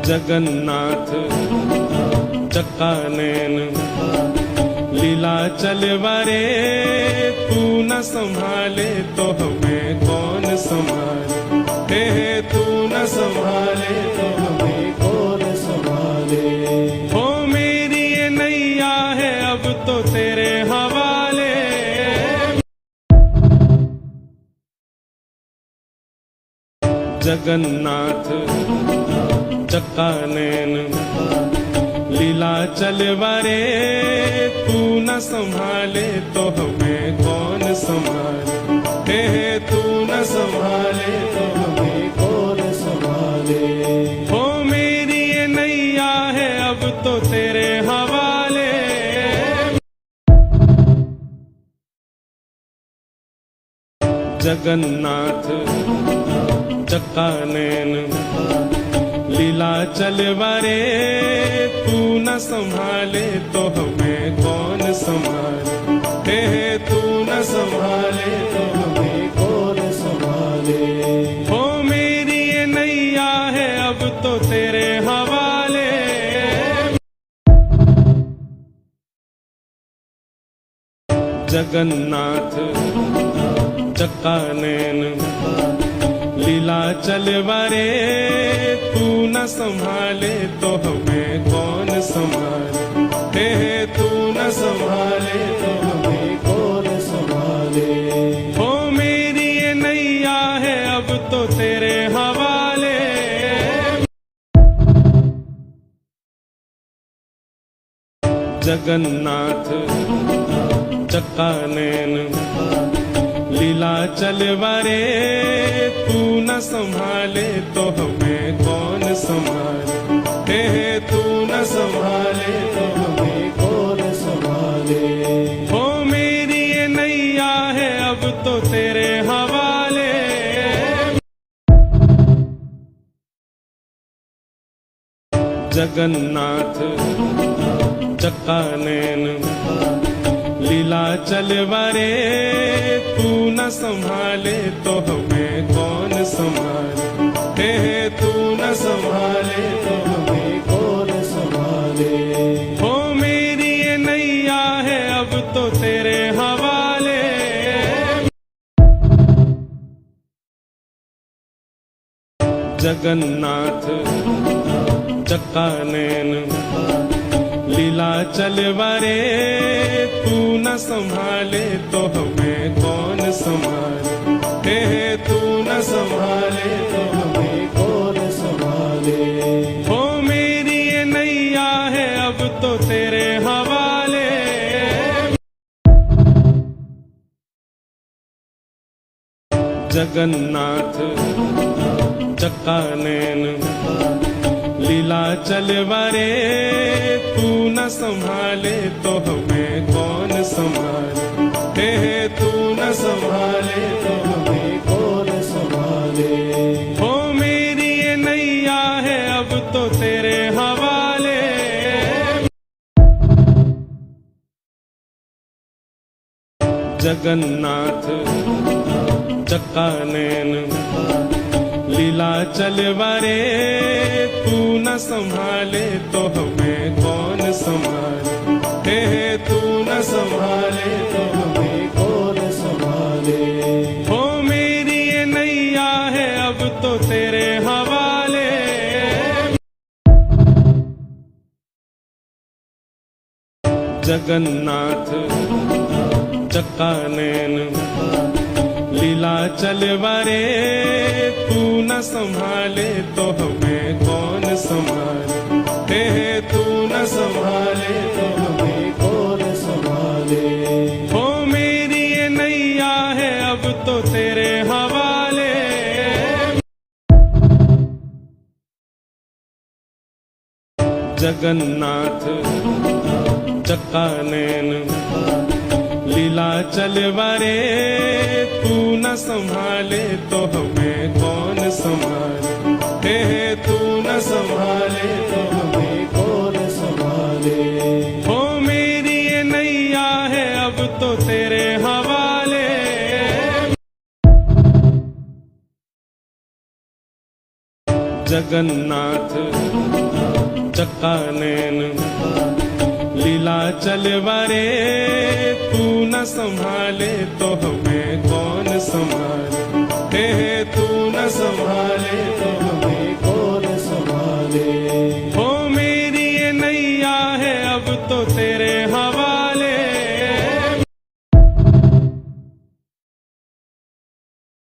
जगन्नाथ चक्कानैन लीला चलवारे, तू न संभाले तो हमें कौन संभाले, हे तू न संभाले तो हमें कौन संभाले। हो मेरी ये नैया है अब तो तेरे हवाले, जगन्नाथ चक्कानैन लीला चलवारे, तू न संभाले तो हमें कौन संभाले, हे तू न संभाले तो हमें कौन संभाले। हो मेरी ये नैया है अब तो तेरे हवाले, जगन्नाथ चक्कानैन लीला चलवारे, तू न संभाले तो हमें कौन संभाले, हे तू न संभाले तो हमें कौन संभाले। हो मेरी ये नैया है अब तो तेरे हवाले, जगन्नाथ चक्कानैन लीला चलवारे, तू न संभाले तो हमें कौन संभाले, हे तू न संभाले तो हमें कौन संभाले। हो मेरी ये नैया है अब तो तेरे हवाले, जगन्नाथ चक्कानैन लीला चलवारे, तू न संभाले तो हमें कौन संभाले, हे तू न संभाले तो हमें कौन संभाले। हो मेरी ये नैया है अब तो तेरे हवाले, जगन्नाथ चक्कानैन लीला चलवारे, तू न संभाले तो हमें कौन संभाले, हे तू न संभाले तो हमें कौन संभाले। हो मेरी ये नैया है अब तो तेरे हवाले, जगन्नाथ चक्कानैन लीला चलवारे, तू न संभाले तो हमें कौन संभाले, हे तू न संभाले तो हमें कौन संभाले। हो मेरी ये नैया है अब तो तेरे हवाले, जगन्नाथ चक्कानैन लीला चलवारे, तू न संभाले तो हमें कौन संभाले, हे तू न संभाले तो हमें कौन संभाले। हो मेरी ये नैया है अब तो तेरे हवाले, जगन्नाथ चक्कानैन लीला चलवारे, तू न संभाले तो हमें कौन संभाले, हे तू न संभाले तो हमें कौन संभाले। हो मेरी ये नैया है अब तो तेरे हवाले, जगन्नाथ चक्कानैन लीला चलवारे, तू न संभाले तो हमें कौन संभाले, हे तू न संभाले तो हमें कौन संभाले। हो मेरी ये नैया है अब तो तेरे हवाले, जगन्नाथ चक्कानैन लीला चलवारे, तू न संभाले तो हमें कौन संभाले, हे तू न संभाले तो हमें कौन संभाले। हो मेरी ये नैया है अब तो तेरे हवाले, जगन्नाथ चक्का नैन लीला चलवारे, तू न संभाले तो हमें कौन संभाले, हे तू न संभाले तो हमें कौन संभाले। हो मेरी ये नैया है अब तो तेरे हवा